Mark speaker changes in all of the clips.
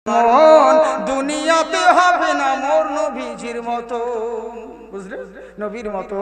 Speaker 1: মন দুনিয়াতে হবে না মোর নবীজির মতো। বুঝলে, নবীর মতো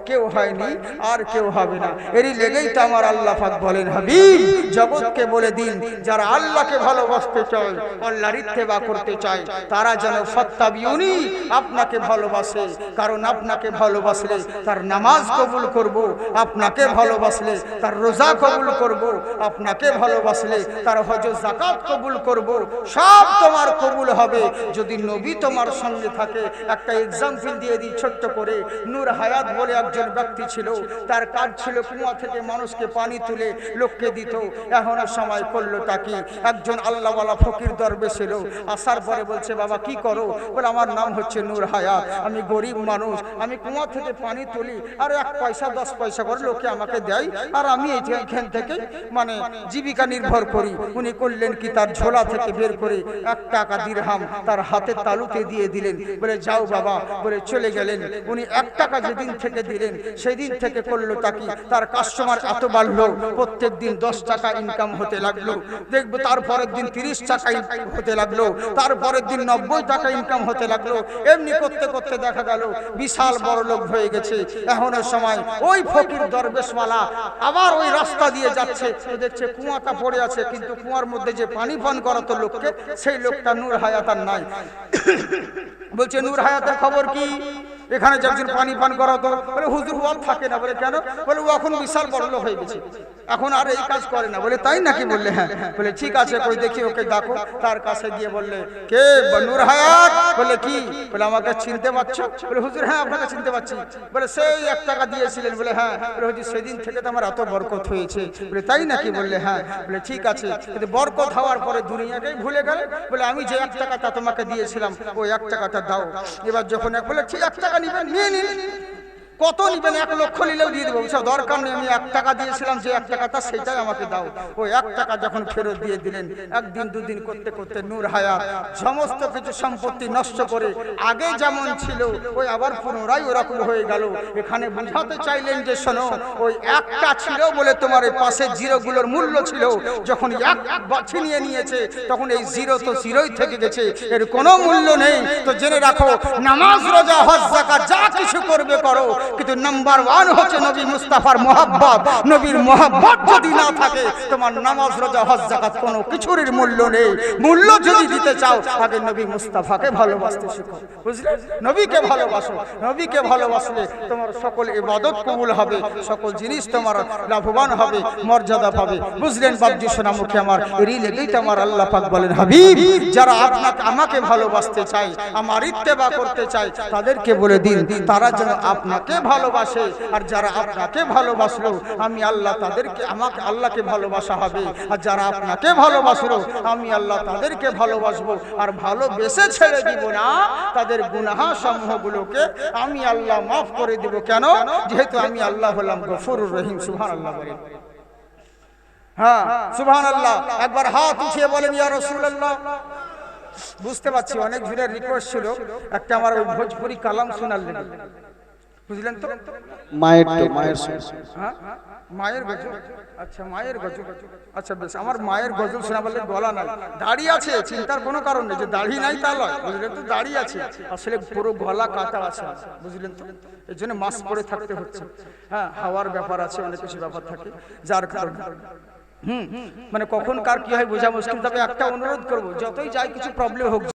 Speaker 1: কেউ হয়নি আর কেউ হবে না। এরই লেগেই তো আমার আল্লাহ পাক বলেন, হাবিব জগৎকে বলে দিন, যারা আল্লাহকে ভালোবাসতে চায়, আল্লাহর ইত্তেবা করতে চায়, তারা যেন ফাত্তাবিউনি, আপনাকে ভালোবাসে। কারণ আপনাকে ভালোবাসলে তার নামাজ কবুল করব, আপনাকে ভালোবাসলে তার রোজা কবুল করব, আপনাকে ভালোবাসলে তার হজ যাকাত কবুল করব, সব তোমার কবুল হবে যদি নবী তোমার সঙ্গে থাকে। একটা এক্সাম্পল দিয়ে দিই ছোট্ট করে। নূর হায়াত বলে একজন ব্যক্তি ছিল, তার কাজ ছিল কুয়া থেকে মানুষকে পানি তুলে লোককে দিত। এখনো সময় করলো তাকে একজন আল্লাহওয়ালা ফকির দরবেশ ছিল, আসার পরে বলছে, বাবা কি করো? বলে, আমার নাম হচ্ছে নূর হায়াত, আমি গরিব মানুষ, আমি কুয়া থেকে পানি তুলি, আর 1 পয়সা 10 পয়সা করে লোকে আমাকে দেয়, আর আমি এখান থেকে মানে জীবিকা নির্ভর করি। উনি করলেন কি, তার ঝোলা থেকে বের করে 1 টাকা দিরহাম তার হাতের তালুতে দিয়ে দিলেন, বলে যাও বাবা, বলে চলে গেলেন। উনি 1 টাকা যেদিন থেকে দিলেন সেই দিন থেকে করলো তাকি, তার কাস্টমার এত বাড়লো, প্রত্যেক দিন 10 টাকা ইনকাম হতে লাগলো। দেখবো তারপরের দিন 30 টাকা ইনকাম হতে লাগলো, তারপরের দিন 90 টাকা ইনকাম হতে লাগলো। এমনি করতে করতে দেখা গেল বিশাল বড় লোক হয়ে গেছে। এখনের সময় ওই ফকির দরবেশওয়ালা আবার ওই রাস্তা দিয়ে যাচ্ছে, দেখছে কুয়াটা পড়ে আছে, কিন্তু কুয়ার মধ্যে যে পানি পান করাতো লোককে, সেই লোকটা নূর হায়াত আর নাই। বলছে, নূর হায়াতের খবর কি? এখানে যে একজন পানি পান করাতো, বলে হুজুর ও থাকে না। বলে কেন? বলে ও এখন বিশাল বড় লোক হয়ে গেছে, এখন আর এই কাজ করে না। বলে তাই নাকি? বললে হ্যাঁ। বলে ঠিক আছে, কই দেখি ওকে ডাকো। তার কাছে গিয়ে বললে, কে নূর হায়াত? বলে কি? বলে আমাকে চিনতে পারছো? বলে হুজুর হ্যাঁ আপনাকে চিনতে পারছি। বলে সেই 1 টাকা দিয়েছিলেন? বলে হ্যাঁ। বলে হুজুর সেদিন থেকে তো আমার এত বরকত হয়েছে। বলে তাই নাকি? বললে হ্যাঁ। বলে ঠিক আছে, কিন্তু বরকত হওয়ার পরে দুনিয়াকেই ভুলে গেলে। বলে আমি যে 1 টাকাটা তোমাকে দিয়েছিলাম ওই 1 টাকাটা দাও। এবার যখন বলে ঠিক 1 টাকা নিবেন, নিয়ে নিন। কত নিবেন? 1 লক্ষ নিলেও দিয়ে দেবো, সব দরকার নেই, আমি 1 টাকা দিয়েছিলাম যে 1 টাকাটা সেটাই আমাকে দাও। ওই 1 টাকা যখন ফেরত দিয়ে দিলেন, 1 দিন 2 দিন করতে করতে নূর হায়াত সমস্ত কিছু সম্পত্তি নষ্ট করে আগে যেমন ছিল ওই আবার পুনরায় ওরকম হয়ে গেল। এখানে বুঝাতে চাইলেন যে শোনো, ওই 1টা ছিল বলে তোমার এই পাশে জিরোগুলোর মূল্য ছিল, যখন 1 বাছি নিয়ে নিয়েছে তখন এই জিরো তো জিরোই থেকে গেছে, এর কোনো মূল্য নেই। তো জেনে রাখো, নামাজ রোজা হজ যাকাত যা কিছু করবে করো, কিন্তু নাম্বার 1 হচ্ছে নবী মুস্তাফার মোহাব্বত। নবীর মোহাব্বত যদি না থাকে, তোমার নামাজ রোজা হজ যাকাত কোনো কিছুর মূল্য নেই। মূল্য যদি দিতে চাও, আগে নবী মুস্তাফাকে ভালোবাসতে শিখো। বুঝলে, নবীকে ভালোবাসো। নবীকে ভালোবাসলে তোমার সকল ইবাদত কবুল হবে, সকল জিনিস তোমার লাভবান হবে, মর্যাদা পাবে। বুঝলেন বাপজি সোনামুখী আমার? এরই লেগেই তো আমার আল্লাহ পাক বলেন, হাবিব যারা আপনাকে আমাকে ভালোবাসতে চায়, আমার ইত্তেবা করতে চায়, তাদেরকে বলে দিন তারা যেন আপনাকে ভালোবাসে। আর যারা আপনাকে ভালোবাসলো, আমি আল্লাহ তাদেরকে, আমাকে আল্লাহকে ভালোবাসা হবে। আর যারা আপনাকে ভালোবাসলো, আমি আল্লাহ তাদেরকে ভালোবাসবো। আর ভালোবেসে ছেড়ে দিব না, তাদের গুনাহ সমূহগুলোকে আমি আল্লাহ মাফ করে দিব। কেন? যেহেতু আমি আল্লাহ হলাম গফুরুর রহিম। সুবহানাল্লাহ বলেন। হ্যাঁ সুবহানাল্লাহ। একবার হাত উঠিয়ে বলেন, ইয়া রাসূলুল্লাহ। বুঝতে পারছি অনেক জনের রিকোয়েস্ট ছিল একটা আমার ওই ভোজপুরি কালাম শোনালেন। বুঝলেন তো?
Speaker 2: মায়ের
Speaker 1: হ্যাঁ মায়ের গজল। আচ্ছা মায়ের গজল। আচ্ছা বেশ, আমার মায়ের গজল শোনা বললে গলা নাই, দাড়ি আছে, চিন্তার কোনো কারণ নেই যে দাড়ি নাই তা নয়। বুঝলেন তো? দাড়ি আছে, আসলে পুরো গলা কাটা আছে। বুঝলেন তো? এর জন্য মাস্ক পরে থাকতে হচ্ছে। হ্যাঁ, হাওয়ার ব্যাপার আছে, অনেক কিছু ব্যাপার থাকে, যার কারণে মানে কখন কার কি হয় বোঝা মুশকিল। তবে একটা অনুরোধ করবো, যতই যাই কিছু প্রবলেম হোক,